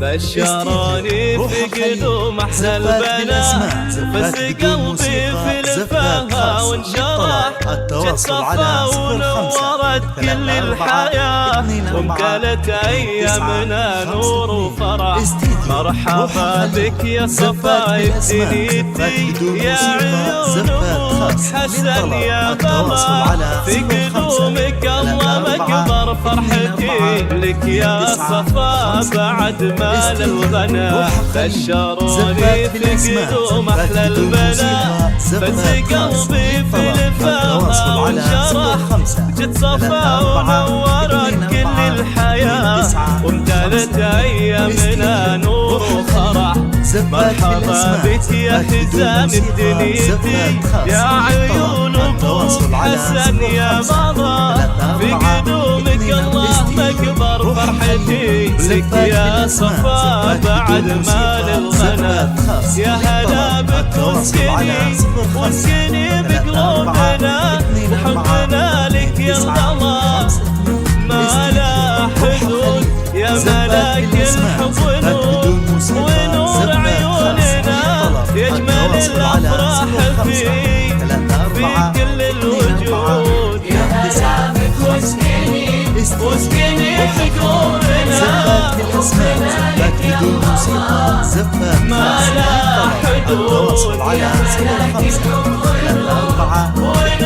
بشروني في قدوم احلى البنات، بس قلبي في الفها وانشرح، جت صفا ونورت كل الحياة، وامتلت ايامنا نور وفرح. مرحبا بك يا صفا ابتليتي، يا عيون ابوك حسن يا بابا، في قدومك الله مكبر فرحتي، لك يا صفا بعد مال الغنى. بشروني في قدوم احلى البنات، بس قلبي في الفها وانشرح، جت صفا ونورت كل الحياة، وامتلت ايامنا نور وفرح. مرحبا بك يا حزام ابتليتي، يا عيون ابوك حسن يا بابا، في قدومك الله مكبر فرحتي، لك يا صفا بعد مال الغنى. يا هلا بك واسكني بقلوبنا، وحبنا لك يا الله ما لا حدود، يا ملاك الحب ونور عيوننا، يجمل الافراح في كل الوجود. يا هلا بك واسكني في قلوبنا، لك يا الله ما لا حدود، يا ملاك الحب